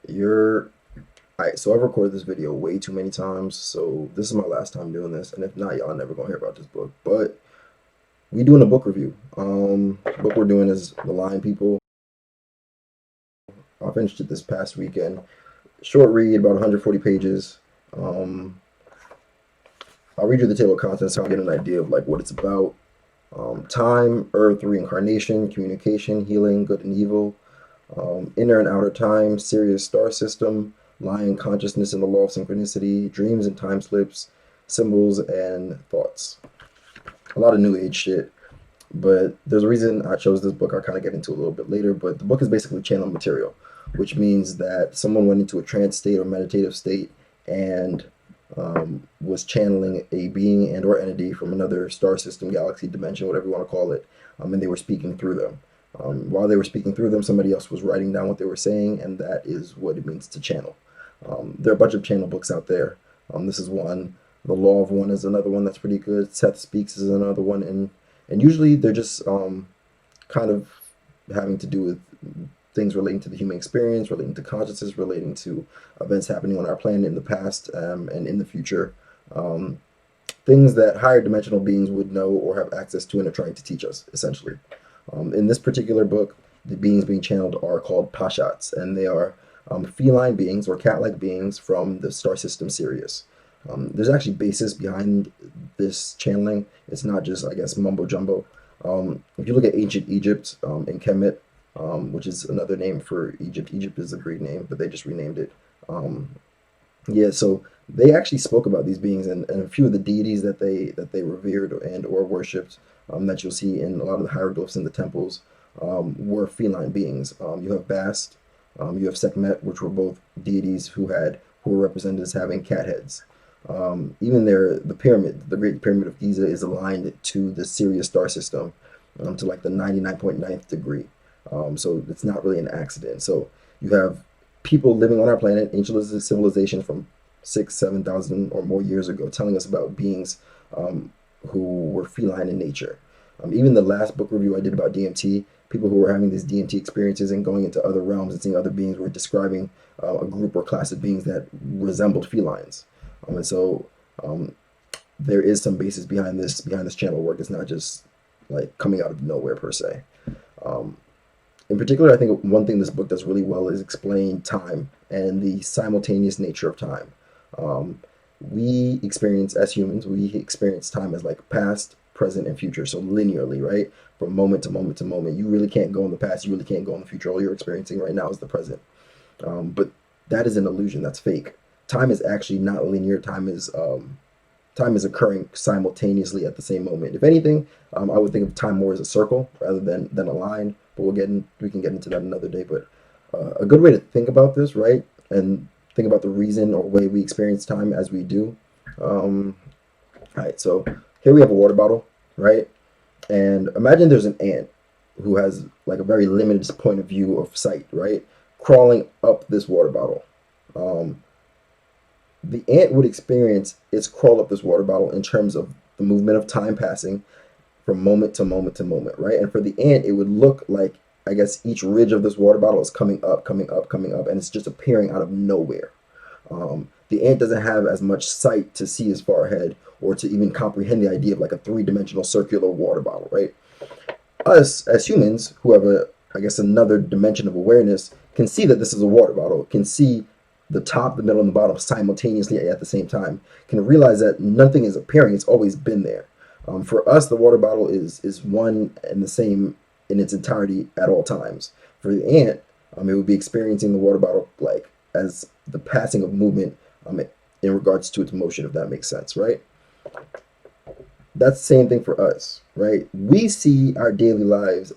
You're Alright, so I've recorded this video way too many times, so this is my last time doing this, and if not, y'all never gonna hear about this book. But we doing a book review. The book we're doing is The Lion People. I finished it this past weekend. Short read, about 140 pages. Um, I'll read you the table of contents so I get an idea of like what it's about. Time, Earth, reincarnation, communication, healing, good and evil, inner and outer time, Sirius star system, lion consciousness and the law of synchronicity, dreams and time slips, symbols and thoughts. A lot of new age shit, but there's a reason I chose this book. I'll kind of get into a little bit later, but the book is basically channel material, which means that someone went into a trance state or meditative state and was channeling a being and or entity from another star system, galaxy, dimension, whatever you want to call it, and they were speaking through them. While they were speaking through them, somebody else was writing down what they were saying, and that is what it means to channel. There are a bunch of channel books out there. This is one. The Law of One is another one that's pretty good. Seth Speaks is another one, and usually they're just kind of having to do with things relating to the human experience, relating to consciousness, relating to events happening on our planet in the past and in the future. Um, Things that higher dimensional beings would know or have access to and are trying to teach us, essentially. In this particular book, the beings being channeled are called Paschats, and they are feline beings or cat-like beings from the star system Sirius. There's actually basis behind this channeling. It's not just, I guess, mumbo jumbo. If you look at ancient Egypt in Kemet, which is another name for Egypt. Egypt is a Greek name, but they just renamed it. Um, yeah, so they actually spoke about these beings and a few of the deities that they revered and or worshipped that you'll see in a lot of the hieroglyphs in the temples were feline beings. You have Bast, you have Sekhmet, which were both deities who were represented as having cat heads. Even the pyramid, the Great Pyramid of Giza, is aligned to the Sirius star system to like the 99.9th degree. So it's not really an accident. So you have people living on our planet, ancient civilizations from 7,000 or more years ago, telling us about beings who were feline in nature. Even the last book review I did about DMT, people who were having these DMT experiences and going into other realms and seeing other beings were describing a group or class of beings that resembled felines. And so um, there is some basis behind this channel work. It's not just like coming out of nowhere per se. Um, in particular, I think one thing this book does really well is explain time and the simultaneous nature of time. Um, we experience, as humans, we experience time as like past, present, and future. So linearly, right? From moment to moment to moment. You really can't go in the past. You really can't go in the future. All you're experiencing right now is the present. But that is an illusion. That's fake. Time is actually not linear. Time is occurring simultaneously at the same moment. If anything, I would think of time more as a circle rather than a line. But we can get into that another day. But a good way to think about this, right, and think about the reason or way we experience time as we do. All right, so here we have a water bottle, right, and imagine there's an ant who has like a very limited point of view of sight, right, crawling up this water bottle. Um, the ant would experience its crawl up this water bottle in terms of the movement of time passing from moment to moment to moment, right? And for the ant, it would look like, I guess, each ridge of this water bottle is coming up, coming up, coming up, and it's just appearing out of nowhere. The ant doesn't have as much sight to see as far ahead or to even comprehend the idea of like a three-dimensional circular water bottle, right? Us as humans who have I guess, another dimension of awareness can see that this is a water bottle, can see the top, the middle, and the bottom simultaneously at the same time, can realize that nothing is appearing, it's always been there. For us, the water bottle is one and the same in its entirety at all times. For the ant, it would be experiencing the water bottle like as the passing of movement in regards to its motion, if that makes sense, right? That's the same thing for us, right? We see our daily lives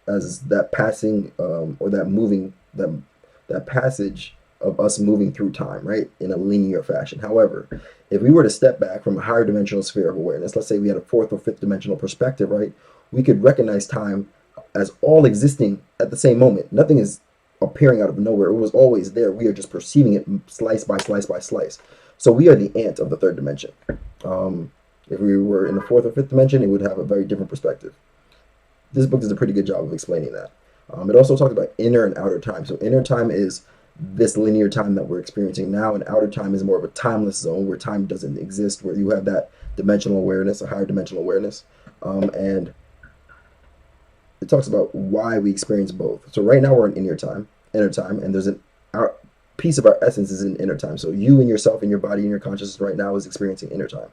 as that passing or that moving that passage of us moving through time, right, in a linear fashion. However, if we were to step back from a higher dimensional sphere of awareness, let's say we had a fourth or fifth dimensional perspective, right, we could recognize time as all existing at the same moment. Nothing is appearing out of nowhere. It was always there. We are just perceiving it slice by slice by slice. So we are the ant of the third dimension. Um, if we were in the fourth or fifth dimension, it would have a very different perspective. This book does a pretty good job of explaining that. It also talks about inner and outer time. So inner time is this linear time that we're experiencing now, and outer time is more of a timeless zone where time doesn't exist, where you have that dimensional awareness, a higher dimensional awareness. And it talks about why we experience both. So right now we're in inner time, and there's our piece of our essence is in inner time. So you and yourself and your body and your consciousness right now is experiencing inner time.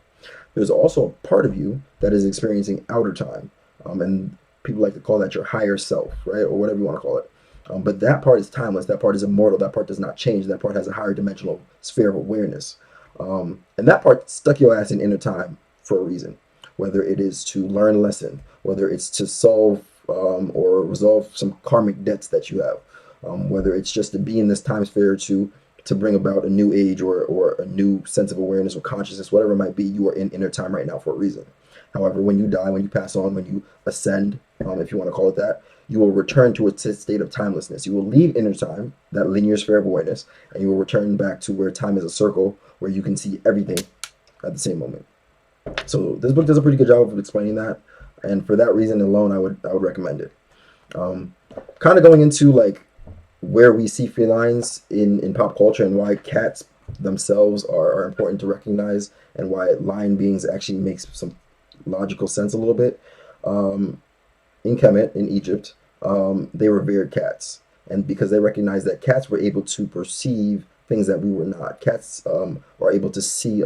There's also a part of you that is experiencing outer time, and people like to call that your higher self, right, or whatever you want to call it. But that part is timeless. That part is immortal. That part does not change. That part has a higher dimensional sphere of awareness, and that part stuck your ass in inner time for a reason. Whether it is to learn a lesson, whether it's to solve or resolve some karmic debts that you have, whether it's just to be in this time sphere to bring about a new age or a new sense of awareness or consciousness, whatever it might be, you are in inner time right now for a reason. However, when you die, when you pass on, when you ascend, if you want to call it that, you will return to a state of timelessness. You will leave inner time, that linear sphere of awareness, and you will return back to where time is a circle where you can see everything at the same moment. So this book does a pretty good job of explaining that, and for that reason alone, I would recommend it. Kind of going into like where we see felines in pop culture and why cats themselves are important to recognize and why lion beings actually makes some logical sense a little bit. In Kemet, in Egypt, they revered cats. And because they recognized that cats were able to perceive things that we were not. Cats are able to see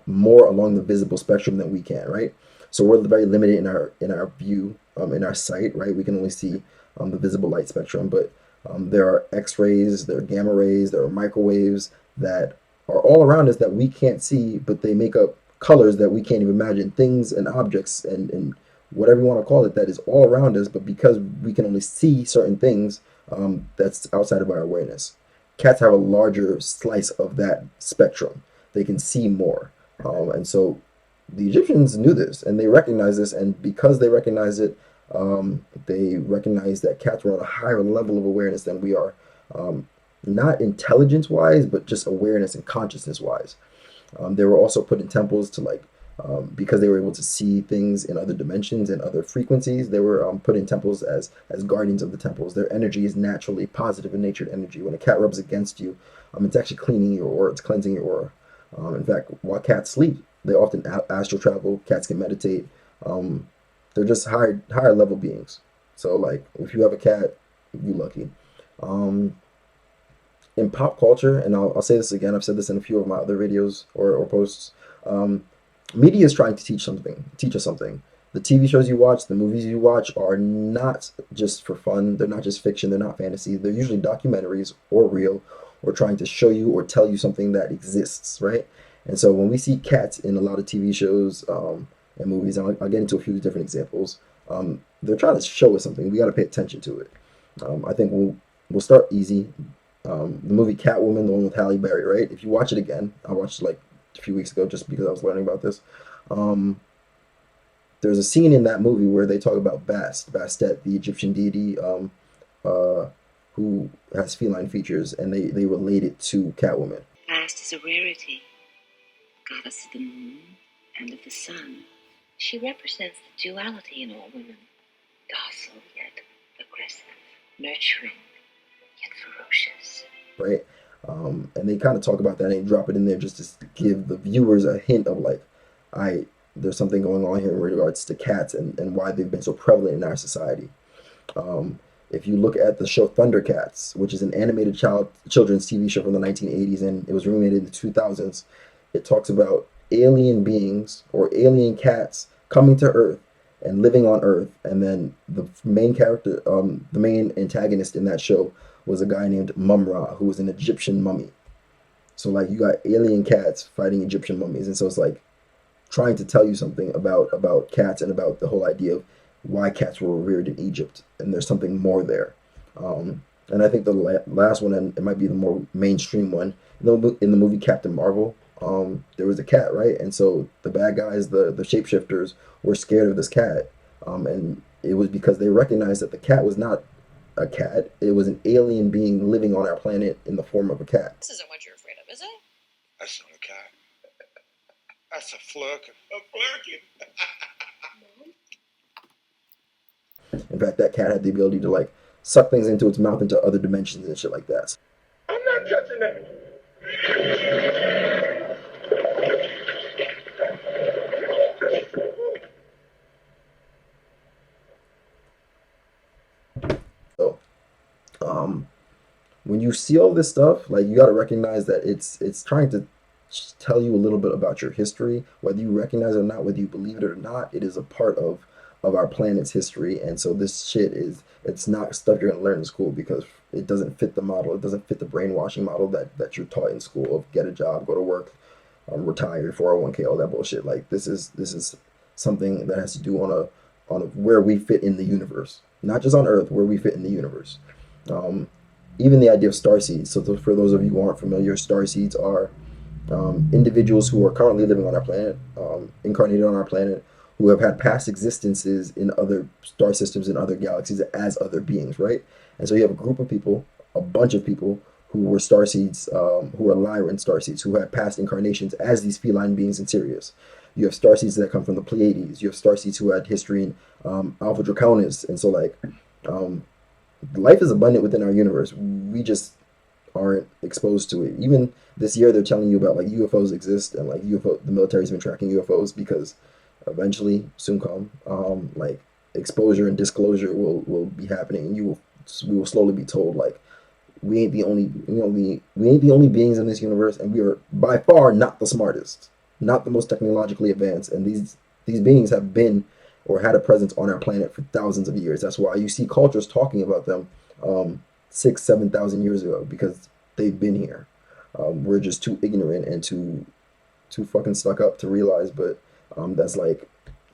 more along the visible spectrum than we can, right? So we're very limited in our view, in our sight, right? We can only see the visible light spectrum, but there are X-rays, there are gamma rays, there are microwaves that are all around us that we can't see, but they make up colors that we can't even imagine, things and objects and whatever you want to call it that is all around us, but because we can only see certain things, that's outside of our awareness. Cats have a larger slice of that spectrum. They can see more. And so the Egyptians knew this and they recognized this, and because they recognized it, they recognized that cats were on a higher level of awareness than we are. Not intelligence wise, but just awareness and consciousness wise. They were also put in temples to because they were able to see things in other dimensions and other frequencies. They were put in temples as guardians of the temples. Their energy is naturally positive in natured energy. When a cat rubs against you, it's actually cleaning your aura. It's cleansing your aura. In fact, while cats sleep, they often astral travel. Cats can meditate. They're just higher level beings. So like if you have a cat, you lucky. In pop culture, and I'll say this again, I've said this in a few of my other videos or posts. Media is trying to teach us something. The TV shows you watch, the movies you watch are not just for fun. They're not just fiction. They're not fantasy. They're usually documentaries or real, or trying to show you or tell you something that exists, right? And so when we see cats in a lot of TV shows and movies, and I'll get into a few different examples, they're trying to show us something. We got to pay attention to it. I think we'll start easy. The movie Catwoman, the one with Halle Berry, right? If you watch it again, I watched it like a few weeks ago just because I was learning about this. There's a scene in that movie where they talk about Bastet, the Egyptian deity who has feline features, and they relate it to Catwoman. Past is a rarity, goddess of the moon and of the sun. She represents the duality in all women, docile yet aggressive, nurturing yet ferocious. Right? And they kind of talk about that and drop it in there just to give the viewers a hint of like, there's something going on here in regards to cats and why they've been so prevalent in our society. If you look at the show Thundercats, which is an animated children's TV show from the 1980s, and it was remade in the 2000s, it talks about alien beings or alien cats coming to Earth and living on Earth. And then the main character, the main antagonist in that show was a guy named Mumra, who was an Egyptian mummy. So like you got alien cats fighting Egyptian mummies, and so it's like trying to tell you something about cats and about the whole idea of why cats were revered in Egypt, and there's something more there. And I think the last one, and it might be the more mainstream one, in the movie Captain Marvel, there was a cat, right? And so the bad guys, the shapeshifters, were scared of this cat, and it was because they recognized that the cat was not a cat; it was an alien being living on our planet in the form of a cat. This isn't what you're afraid of, is it? That's not a cat. That's a flurkin. A flurkin. In fact, that cat had the ability to like suck things into its mouth into other dimensions and shit like that. I'm not So, when you see all this stuff, like you got to recognize that it's trying to tell you a little bit about your history, whether you recognize it or not, whether you believe it or not. It is a part of our planet's history, and so this shit is it's not stuff you're gonna learn in school because it doesn't fit the model. It doesn't fit the brainwashing model that you're taught in school of get a job, go to work, retire, 401k, all that bullshit. Like this is something that has to do on where we fit in the universe, not just on Earth, where we fit in the universe. Um, Even the idea of star seeds. So for those of you who aren't familiar, star seeds are individuals who are currently living on our planet, incarnated on our planet, who have had past existences in other star systems and other galaxies as other beings, right? And so you have a group of people, a bunch of people who were star seeds, who are Lyran star seeds, who had past incarnations as these feline beings in Sirius. You have star seeds that come from the Pleiades. You have star seeds who had history in Alpha Draconis, and so like um, life is abundant within our universe. We just aren't exposed to it. Even this year, they're telling you about like UFOs exist and like UFO. The military's been tracking UFOs because eventually, soon come, like exposure and disclosure will be happening, and we will slowly be told like we ain't the only we ain't the only beings in this universe, and we are by far not the smartest, not the most technologically advanced, and these beings have been or had a presence on our planet for thousands of years. That's why you see cultures talking about them 6, 7,000 years ago because they've been here. We're just too ignorant and too fucking stuck up to realize, but that's like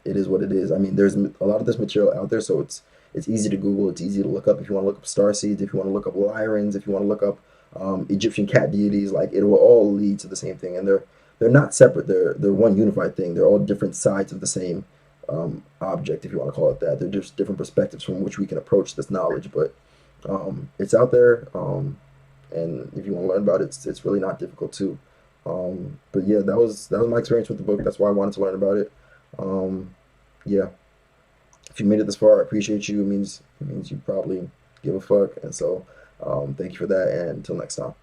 it is what it is. I mean, there's a lot of this material out there, so it's easy to Google. It's easy to look up if you want to look up star seeds, if you want to look up Lyrans, if you want to look up Egyptian cat deities. Like it will all lead to the same thing, and they're not separate. They're one unified thing. They're all different sides of the same object, if you want to call it that. They're just different perspectives from which we can approach this knowledge, but it's out there. And if you want to learn about it, it's really not difficult too. But yeah, that was my experience with the book. That's why I wanted to learn about it. Um, yeah, if you made it this far, I appreciate you. It means you probably give a fuck, and so thank you for that. And until next time.